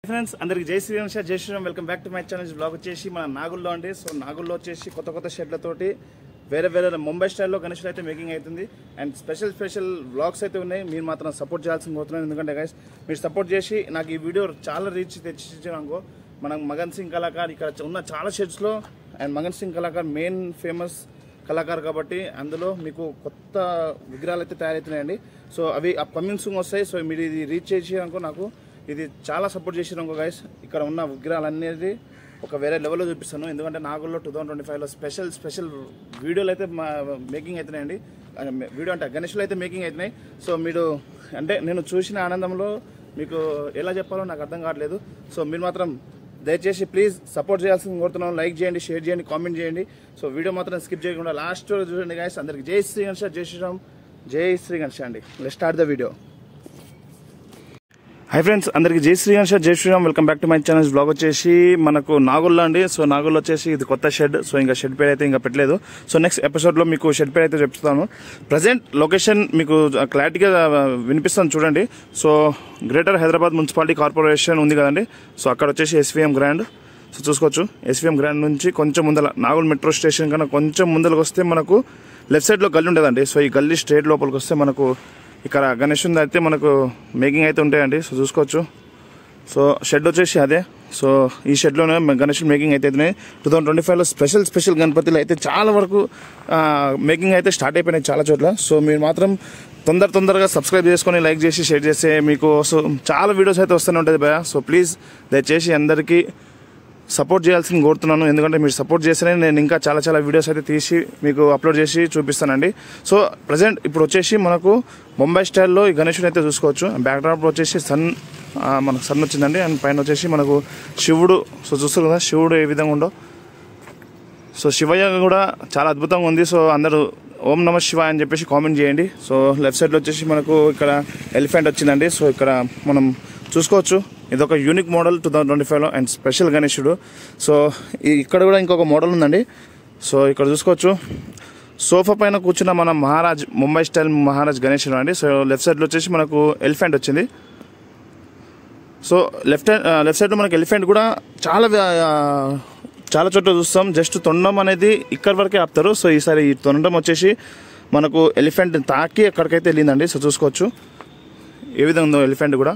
Friends అందరికి జై Shriram sir, జై Shriram. Welcome back to my channel. Blog వచ్చేసి మన నాగుల్లో అండి. సో నాగుల్లో వచ్చేసి కొత్త షెడ్లతోటి వేరే ముంబై స్టైల్లో గణేషులు అయితే మేకింగ్ అవుతుంది. అండ్ స్పెషల్ వ్లాగ్స్ అయితే ఉన్నాయి. మీరు మాత్రం సపోర్ట్ చేయాల్సింది కోరుతున్నాను. ఎందుకంటే గైస్ మీరు సపోర్ట్ చేసి నాకు ఈ వీడియో చాలా రీచ్ తెచ్చిచ్చాను. మనం మగన్ సింగ్ కళాకార్ ఇక్కడ ఉన్న చాలా షెడ్స్లో, and Magan Singh Kalakar main famous కళాకారు కాబట్టి అందులో మీకు కొత్త విగ్రహాలు అయితే తయారవుతున్నాయండి. సో అవి కమింగ్ సూన్ వస్తాయి. సో మీరు ఇది రీచ్ చేసినాకో నాకు ఇది చాలా సపోర్ట్ చేసినాకో గైస్ ఇక్కడ ఉన్న విగ్రహాలు అనేది ఒక వేరే లెవెల్లో చూపిస్తాను. ఎందుకంటే నాగుల్లో 2025లో స్పెషల్ వీడియోలు అయితే మేకింగ్ అవుతున్నాయండి. వీడియో అంటే గణేష్లు అయితే మేకింగ్ అవుతున్నాయి. సో మీరు అంటే నేను చూసిన ఆనందంలో మీకు ఎలా చెప్పాలో నాకు అర్థం కావట్లేదు. సో మీరు మాత్రం దయచేసి ప్లీజ్ సపోర్ట్ చేయాల్సింది కోరుతున్నాను. లైక్ చేయండి, షేర్ చేయండి, కామెంట్ చేయండి. సో వీడియో మాత్రం స్కిప్ చేయకుండా లాస్ట్ చూడండి గైస్. అందరికి జై శ్రీ గణేష్, జై శ్రీరామ్, జై శ్రీ గణేష్ అండి. Let's start the video. Hi friends, అందరికి జై శ్రీ గణేష్, జై Shriram. Welcome back to my channel. Blog వచ్చేసి మనకు నాగుల్లో అండి. సో నాగుల్లో వచ్చేసి ఇది కొత్త షెడ్. సో ఇంకా షెడ్ పేరు అయితే ఇంకా పెట్టలేదు. సో నెక్స్ట్ ఎపిసోడ్లో మీకు షెడ్ పేరు అయితే చెప్తాను. ప్రజెంట్ లొకేషన్ మీకు క్లారిటీగా వినిపిస్తాను చూడండి. So greater Hyderabad municipality corporation ఉంది కదండి. సో అక్కడ వచ్చేసి ఎస్వీఎం గ్రాండ్. సో చూసుకోవచ్చు, ఎస్వీఎం గ్రాండ్ నుంచి కొంచెం ముందల నాగోల్ మెట్రో స్టేషన్ కన్నా కొంచెం ముందరకు వస్తే మనకు లెఫ్ట్ సైడ్లో గల్లీ ఉండదండి. సో ఈ గల్లీ స్ట్రేట్ లోపలికి వస్తే మనకు ఇక్కడ గణేషుని అయితే మనకు మేకింగ్ అయితే ఉంటాయండి. సో చూసుకోవచ్చు. సో షెడ్ వచ్చేసి అదే. సో ఈ షెడ్లోనే గణేషుని మేకింగ్ అయితే అవుతున్నాయి. 2025లో స్పెషల్ గణపతులు అయితే చాలా వరకు మేకింగ్ అయితే స్టార్ట్ అయిపోయినాయి చాలా చోట్ల. సో మీరు మాత్రం తొందరగా సబ్స్క్రైబ్ చేసుకొని లైక్ చేసి షేర్ చేస్తే మీకు సో చాలా వీడియోస్ అయితే వస్తూనే ఉంటుంది భయ. సో ప్లీజ్ దయచేసి అందరికీ సపోర్ట్ చేయాల్సింది కోరుతున్నాను. ఎందుకంటే మీరు సపోర్ట్ చేస్తేనే నేను ఇంకా చాలా వీడియోస్ అయితే తీసి మీకు అప్లోడ్ చేసి చూపిస్తానండి. సో ప్రజెంట్ ఇప్పుడు వచ్చేసి మనకు ముంబై స్టైల్లో ఈ గణేషుని అయితే చూసుకోవచ్చు. బ్యాక్డ్రాప్ వచ్చేసి మనకు సన్ వచ్చిందండి. అండ్ పైన వచ్చేసి మనకు శివుడు. సో చూస్తారు కదా శివుడు ఏ విధంగా ఉండో. సో శివయ్య కూడా చాలా అద్భుతంగా ఉంది. సో అందరూ ఓం నమ శివాయ అని చెప్పేసి కామెంట్ చేయండి. సో లెఫ్ట్ సైడ్లో వచ్చేసి మనకు ఇక్కడ ఎలిఫెంట్ వచ్చిందండి. సో ఇక్కడ మనం చూసుకోవచ్చు, ఇదొక యూనిక్ మోడల్ 2025లో అండ్ స్పెషల్ గణేశుడు. సో ఇక్కడ కూడా ఇంకొక మోడల్ ఉందండి. సో ఇక్కడ చూసుకోవచ్చు, సోఫా పైన కూర్చున్న మన మహారాజ్ ముంబై స్టైల్ మహారాజ్ గణేశుడు అండి. సో లెఫ్ట్ సైడ్లో వచ్చేసి మనకు ఎలిఫెంట్ వచ్చింది. సో లెఫ్ట్ సైడ్లో మనకు ఎలిఫెంట్ కూడా చాలా చోట్ల చూస్తాం. జస్ట్ తొండం అనేది ఇక్కడి వరకే ఆపుతారు. సో ఈసారి ఈ తొండం వచ్చేసి మనకు ఎలిఫెంట్ తాకి ఎక్కడికైతే వెళ్ళిందండి. సో చూసుకోవచ్చు ఏ విధంగా ఉందో ఎలిఫెంట్ కూడా.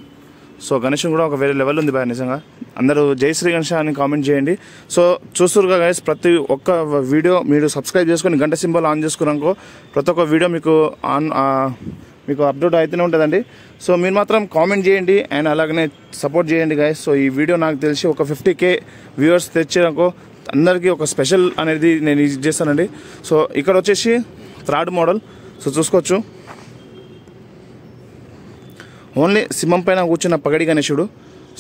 సో గణేష్ కూడా ఒక వేరే లెవెల్ ఉంది బాగా నిజంగా. అందరూ జై శ్రీ గణేష్ అని కామెంట్ చేయండి. సో చూస్తురుగా గైస్, ప్రతి ఒక్క వీడియో మీరు సబ్స్క్రైబ్ చేసుకొని గంట సింబల్ ఆన్ చేసుకున్నాకో ప్రతి ఒక్క వీడియో మీకు అప్లోడ్ అయితేనే ఉంటుందండి. సో మీరు మాత్రం కామెంట్ చేయండి అండ్ అలాగనే సపోర్ట్ చేయండి గైస్. సో ఈ వీడియో నాకు తెలిసి ఒక 50K వ్యూవర్స్ తెచ్చాకో అందరికీ ఒక స్పెషల్ అనేది నేను ఇది చేస్తానండి. సో ఇక్కడ వచ్చేసి థర్డ్ మోడల్. సో చూసుకోవచ్చు, ఓన్లీ సింహం పైన కూర్చున్న పగడి గణేశుడు.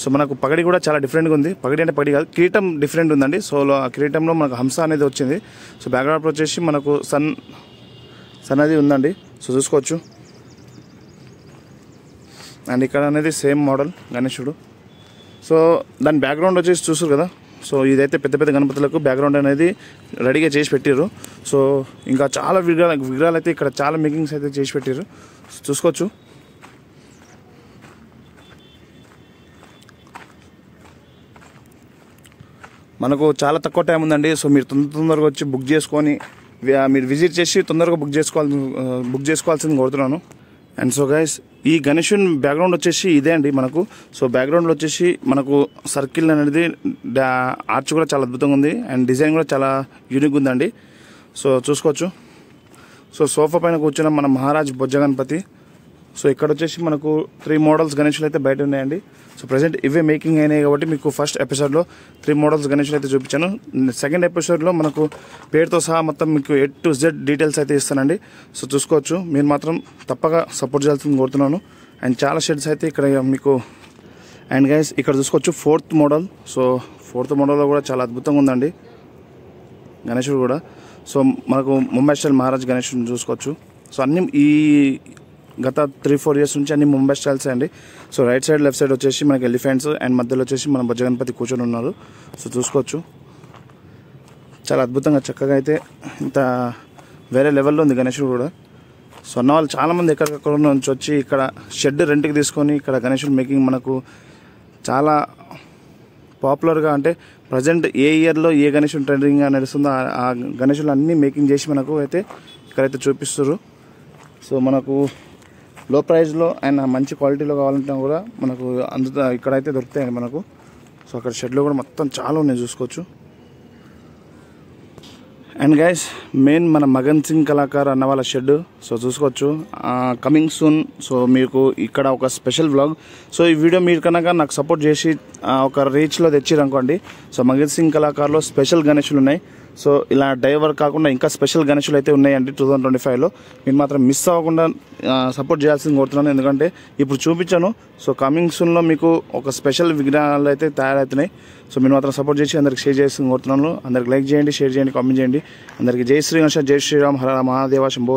సో మనకు పగడి కూడా చాలా డిఫరెంట్గా ఉంది. పగడి అంటే పగడి కాదు, కిరీటం డిఫరెంట్ ఉందండి. సో ఆ కిరీటంలో మనకు హంస అనేది వచ్చింది. సో బ్యాక్గ్రౌండ్ వచ్చేసి మనకు సన్ అది ఉందండి. సో చూసుకోవచ్చు. అండ్ ఇక్కడ అనేది సేమ్ మోడల్ గణేశుడు. సో దాని బ్యాక్గ్రౌండ్ వచ్చేసి చూసారు కదా. సో ఇదైతే పెద్ద గణపతులకు బ్యాక్గ్రౌండ్ అనేది రెడీగా చేసి పెట్టారు. సో ఇంకా చాలా విగ్రహాలు అయితే ఇక్కడ చాలా మేకింగ్స్ అయితే చేసి పెట్టారు. చూసుకోవచ్చు. మనకు చాలా తక్కువ టైం ఉందండి. సో మీరు తొందరగా వచ్చి బుక్ చేసుకొని మీరు విజిట్ చేసి తొందరగా బుక్ చేసుకోవాల్సింది కోరుతున్నాను. అండ్ సో గైస్, ఈ గణేషుని బ్యాక్గ్రౌండ్ వచ్చేసి ఇదే అండి మనకు. సో బ్యాక్గ్రౌండ్లో వచ్చేసి మనకు సర్కిల్ అనేది ఆర్చ్ కూడా చాలా అద్భుతంగా ఉంది. అండ్ డిజైన్ కూడా చాలా యూనిక్ ఉందండి. సో చూసుకోవచ్చు. సో సోఫా పైన కూర్చున్న మన మహారాజ్ బొజ్జ గణపతి. సో ఇక్కడ వచ్చేసి మనకు 3 మోడల్స్ గణేషులు అయితే బయట ఉన్నాయండి. సో ప్రజెంట్ ఇవే మేకింగ్ అయినాయి కాబట్టి మీకు ఫస్ట్ ఎపిసోడ్లో 3 మోడల్స్ గణేషులు అయితే చూపించాను. సెకండ్ ఎపిసోడ్లో మనకు పేరుతో సహా మొత్తం మీకు A to Z డీటెయిల్స్ అయితే ఇస్తానండి. సో చూసుకోవచ్చు. మీరు మాత్రం తప్పక సపోర్ట్ చేయాల్సింది కోరుతున్నాను. అండ్ చాలా షెడ్స్ అయితే ఇక్కడ మీకు. అండ్ గైస్ ఇక్కడ చూసుకోవచ్చు 4th మోడల్. సో 4th మోడల్లో కూడా చాలా అద్భుతంగా ఉందండి గణేశుడు కూడా. సో మనకు ముంబై స్టైల్ మహారాజ్ గణేశుడిని చూసుకోవచ్చు. సో అన్ని ఈ గత 3-4 ఇయర్స్ నుంచి అన్ని ముంబై స్టైల్స్ అండి. So right side left side వచ్చేసి మనకి ఎలిఫెంట్స్ అండ్ మధ్యలో వచ్చేసి మన బొజ్జ గణపతి కూర్చొని ఉన్నారు. సో చూసుకోవచ్చు, చాలా అద్భుతంగా చక్కగా అయితే ఇంత వేరే లెవెల్లో ఉంది గణేశుడు కూడా. సో అన్న వాళ్ళు చాలామంది ఎక్కడికక్కడ నుంచి వచ్చి ఇక్కడ షెడ్ రెంట్కి తీసుకొని ఇక్కడ గణేశుడు మేకింగ్ మనకు చాలా పాపులర్గా అంటే ప్రజెంట్ ఏ ఇయర్లో ఏ గణేషులు ట్రెండింగ్గా నడుస్తుందో ఆ గణేషులు అన్నీ మేకింగ్ చేసి మనకు అయితే ఇక్కడైతే చూపిస్తారు. సో మనకు లో ప్రైస్లో అండ్ మంచి క్వాలిటీలో కావాలంటే కూడా మనకు ఇక్కడైతే దొరుకుతాయండి మనకు. సో అక్కడ షెడ్లో కూడా మొత్తం చాలా ఉన్నాయి చూసుకోవచ్చు. అండ్ గైస్ మెయిన్ మన మగన్ సింగ్ కళాకార్ అన్న వాళ్ళ షెడ్. సో చూసుకోవచ్చు కమింగ్ సూన్. సో మీకు ఇక్కడ ఒక స్పెషల్ వ్లాగ్. సో ఈ వీడియో మీరు కనుక నాకు సపోర్ట్ చేసి ఒక రీచ్లో తెచ్చిరనుకోండి. సో మగన్ సింగ్ కళాకార్లో స్పెషల్ గణేషులు ఉన్నాయి. సో ఇలా డైవర్ కాకుండా ఇంకా స్పెషల్ గణేషులు అయితే ఉన్నాయండి 2025లో. మీరు మాత్రం మిస్ అవ్వకుండా సపోర్ట్ చేయాల్సింది కోరుతున్నాను. ఎందుకంటే ఇప్పుడు చూపించాను. సో కమింగ్ సూన్లో మీకు ఒక స్పెషల్ విగ్రహాలు అయితే తయారవుతున్నాయి. సో మీరు మాత్రం సపోర్ట్ చేసి అందరికి షేర్ చేయాల్సింది కోరుతున్నాను. అందరికి లైక్ చేయండి, షేర్ చేయండి, కామెంట్ చేయండి. అందరికీ జై శ్రీ గణేష్, జై శ్రీరామ్, హర మహాదేవ, శంభో.